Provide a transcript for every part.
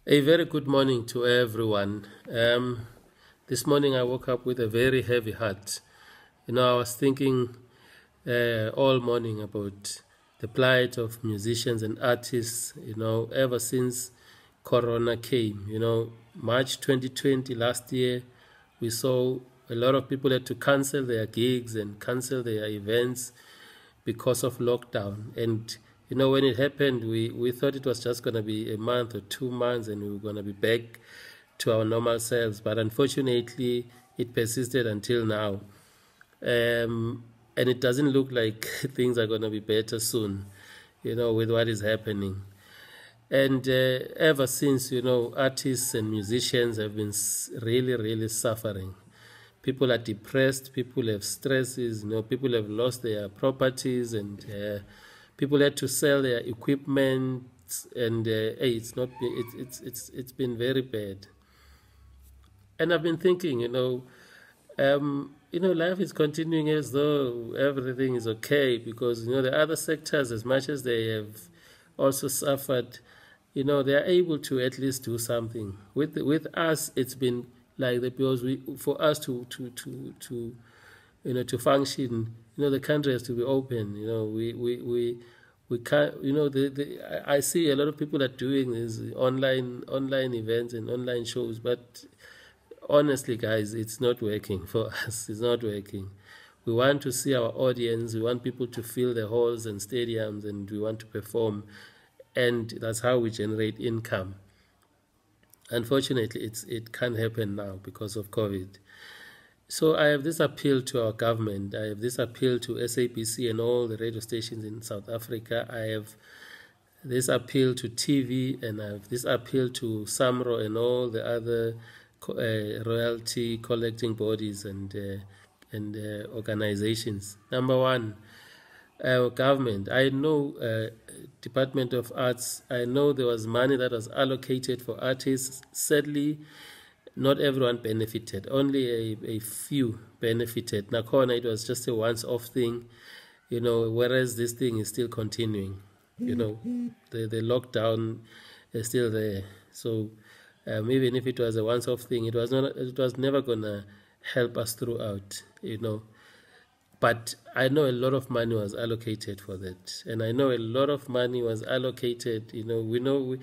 A very good morning to everyone. This morning I woke up with a very heavy heart. I was thinking all morning about the plight of musicians and artists, ever since Corona came. March 2020 last year, we saw a lot of people had to cancel their gigs and cancel their events because of lockdown. And when it happened, we thought it was just going to be a month or 2 months and we were going to be back to our normal selves. But unfortunately, it persisted until now. And it doesn't look like things are going to be better soon, with what is happening. And ever since, artists and musicians have been really, really suffering. People are depressed, people have stresses, people have lost their properties, and people had to sell their equipment, and it's been very bad. And I've been thinking, life is continuing as though everything is okay, because the other sectors, as much as they have also suffered, they are able to at least do something. With us, it's been like that, because for us to function, the country has to be open. We can't. I see a lot of people are doing these online events and online shows, but honestly, guys, it's not working for us. It's not working. We want to see our audience. We want people to fill the halls and stadiums, and we want to perform, and that's how we generate income. Unfortunately, it can't happen now because of COVID. So I have this appeal to our government. I have this appeal to SABC and all the radio stations in South Africa. I have this appeal to TV, and I have this appeal to SAMRO and all the other royalty collecting bodies and organizations. Number one, government. I know Department of Arts. I know there was money that was allocated for artists. Sadly, not everyone benefited. Only a few benefited. Nakhona, it was just a once-off thing, whereas this thing is still continuing. The lockdown is still there. So even if it was a once-off thing, it was never gonna help us throughout. But I know a lot of money was allocated for that, and I know a lot of money was allocated. We know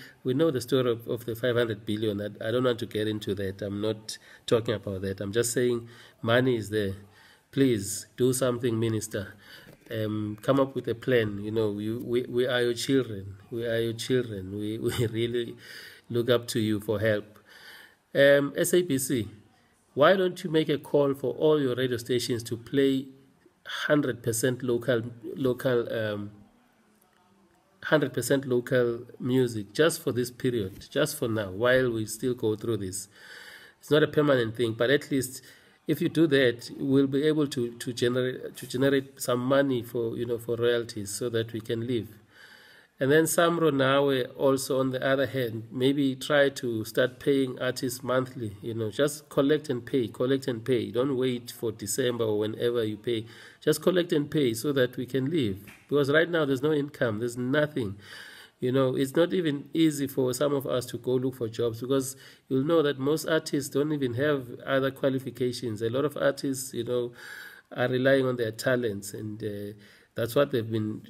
the story of the 500 billion. I don't want to get into that. I'm not talking about that. I'm just saying money is there. Please do something, Minister. Come up with a plan. We are your children. We are your children. We really look up to you for help. SABC, why don't you make a call for all your radio stations to play 100% local 100% local music, just for this period, just for now, while we still go through this. It's not a permanent thing, but at least if you do that, we'll be able to generate some money for for royalties, so that we can live. And then SAMRO now also, on the other hand, maybe try to start paying artists monthly. Just collect and pay. Don't wait for December or whenever you pay. Just collect and pay so that we can live. Because right now there's no income. There's nothing. It's not even easy for some of us to go look for jobs, because you'll know that most artists don't even have other qualifications. A lot of artists, are relying on their talents, and that's what they've been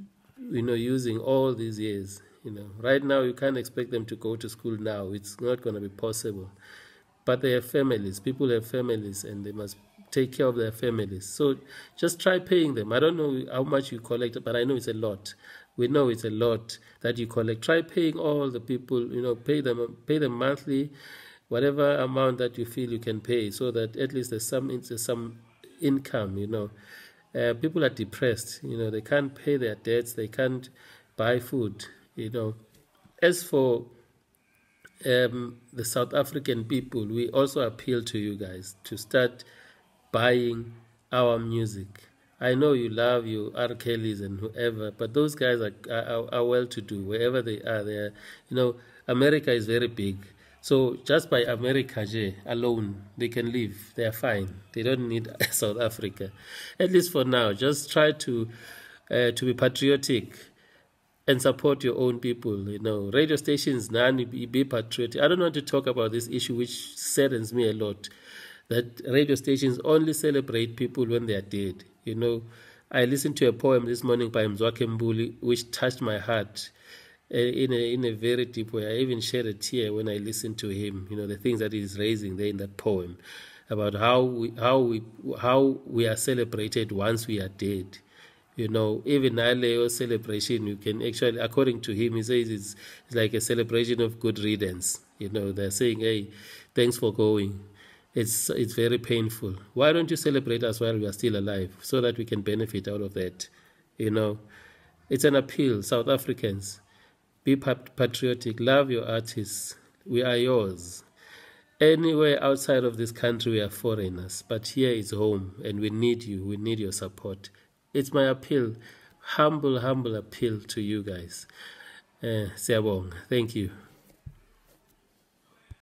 using all these years. Right now you can't expect them to go to school now. It's not going to be possible. But they have families. People have families, and they must take care of their families. So just try paying them. I don't know how much you collect, but I know it's a lot. We know it's a lot that you collect. Try paying all the people. Pay them monthly, whatever amount that you feel you can pay, so that at least there's some income. People are depressed. They can't pay their debts. They can't buy food. As for the South African people, we also appeal to you guys to start buying our music. I know you love your R. Kellys and whoever, but those guys are well to do wherever they are. America is very big. So just by America alone, they can live. They are fine. They don't need South Africa, at least for now. Just try to be patriotic. and support your own people. You know, radio stations, none, be patriotic. I don't want to talk about this issue, which saddens me a lot, that radio stations only celebrate people when they are dead. You know, I listened to a poem this morning by Mzwakhe Mbuli, which touched my heart in a very deep way. I even shed a tear when I listened to him. You know, the things that he's raising there in that poem about how we are celebrated once we are dead. You know, even Aleo celebration, you can actually, according to him, he says it's like a celebration of good riddance. You know, they're saying, hey, thanks for going. It's very painful. Why don't you celebrate us while we are still alive so that we can benefit out of that? You know, it's an appeal. South Africans, be patriotic. Love your artists. We are yours. Anywhere outside of this country, we are foreigners. But here is home, and we need you. We need your support. It's my appeal, humble appeal to you guys. Siyabonga. Thank you.